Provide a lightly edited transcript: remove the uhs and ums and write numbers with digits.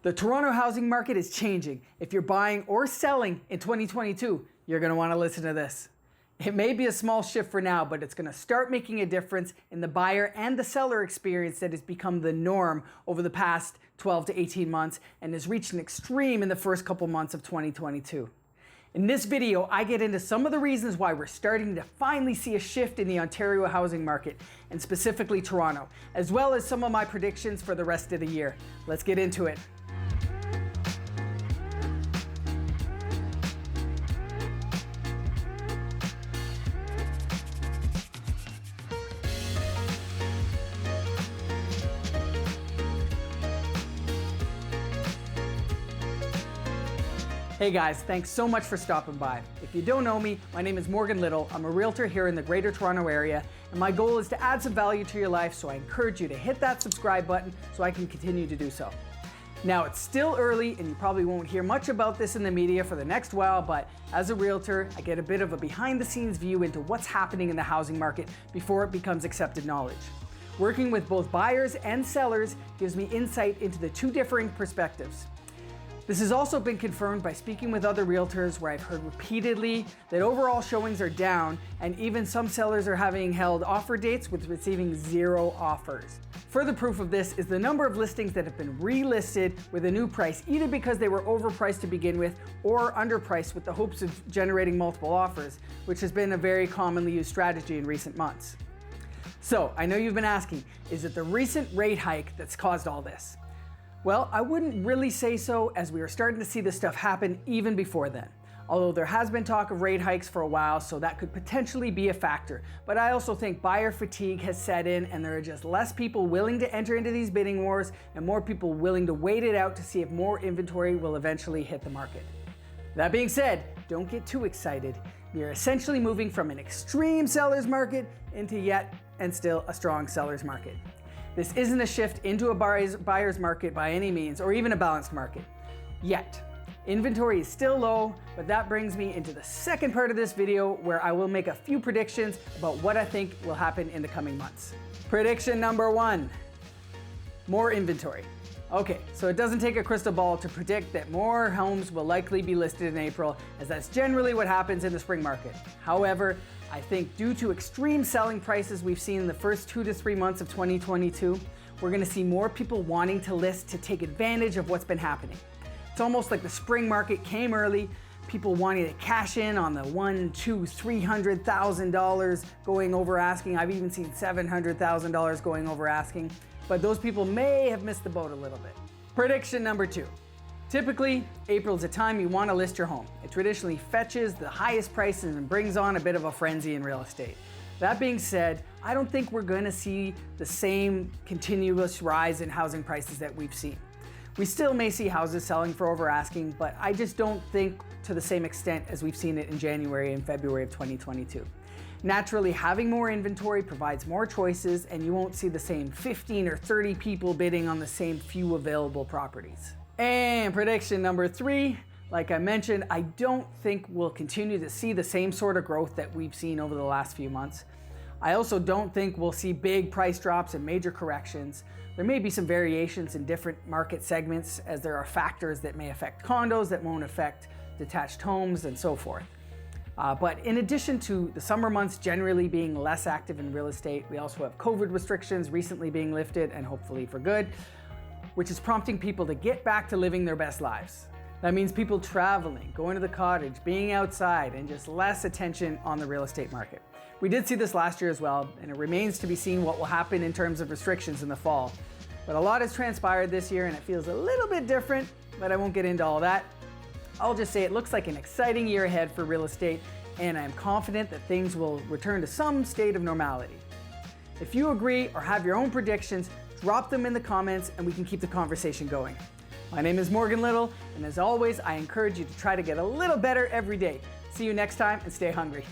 The Toronto housing market is changing. If you're buying or selling in 2022, you're going to want to listen to this. It may be a small shift for now, but it's going to start making a difference in the buyer and the seller experience that has become the norm over the past 12 to 18 months and has reached an extreme in the first couple months of 2022. In this video, I get into some of the reasons why we're starting to finally see a shift in the Ontario housing market, and specifically Toronto, as well as some of my predictions for the rest of the year. Let's get into it. Hey guys, thanks so much for stopping by. If you don't know me, my name is Morgan Little. I'm a realtor here in the Greater Toronto Area, and my goal is to add some value to your life, so I encourage you to hit that subscribe button so I can continue to do so. Now, it's still early, and you probably won't hear much about this in the media for the next while, but as a realtor, I get a bit of a behind-the-scenes view into what's happening in the housing market before it becomes accepted knowledge. Working with both buyers and sellers gives me insight into the two differing perspectives. This has also been confirmed by speaking with other realtors, where I've heard repeatedly that overall showings are down, and even some sellers are having held offer dates with receiving 0 offers. Further proof of this is the number of listings that have been relisted with a new price, either because they were overpriced to begin with or underpriced with the hopes of generating multiple offers, which has been a very commonly used strategy in recent months. So, I know you've been asking, is it the recent rate hike that's caused all this? Well, I wouldn't really say so, as we are starting to see this stuff happen even before then. Although there has been talk of rate hikes for a while, so that could potentially be a factor. But I also think buyer fatigue has set in, and there are just less people willing to enter into these bidding wars and more people willing to wait it out to see if more inventory will eventually hit the market. That being said, don't get too excited. You're essentially moving from an extreme seller's market into yet and still a strong seller's market. This isn't a shift into a buyer's market by any means, or even a balanced market, yet. Inventory is still low, but that brings me into the second part of this video, where I will make a few predictions about what I think will happen in the coming months. Prediction number 1, more inventory. Okay, so it doesn't take a crystal ball to predict that more homes will likely be listed in April, as that's generally what happens in the spring market. However, I think due to extreme selling prices we've seen in the first 2 to 3 months of 2022, we're gonna see more people wanting to list to take advantage of what's been happening. It's almost like the spring market came early, people wanting to cash in on the $100,000, $200,000, $300,000 going over asking. I've even seen $700,000 going over asking, but those people may have missed the boat a little bit. Prediction number 2. Typically, April is a time you want to list your home. It traditionally fetches the highest prices and brings on a bit of a frenzy in real estate. That being said, I don't think we're going to see the same continuous rise in housing prices that we've seen. We still may see houses selling for over asking, but I just don't think to the same extent as we've seen it in January and February of 2022. Naturally, having more inventory provides more choices, and you won't see the same 15 or 30 people bidding on the same few available properties. And prediction number 3, like I mentioned, I don't think we'll continue to see the same sort of growth that we've seen over the last few months. I also don't think we'll see big price drops and major corrections. There may be some variations in different market segments, as there are factors that may affect condos that won't affect detached homes and so forth. But in addition to the summer months generally being less active in real estate, we also have COVID restrictions recently being lifted, and hopefully for good, which is prompting people to get back to living their best lives. That means people traveling, going to the cottage, being outside, and just less attention on the real estate market. We did see this last year as well, and it remains to be seen what will happen in terms of restrictions in the fall. But a lot has transpired this year, and it feels a little bit different, but I won't get into all that. I'll just say it looks like an exciting year ahead for real estate, and I'm confident that things will return to some state of normality. If you agree or have your own predictions, drop them in the comments and we can keep the conversation going. My name is Morgan Little, and as always, I encourage you to try to get a little better every day. See you next time, and stay hungry.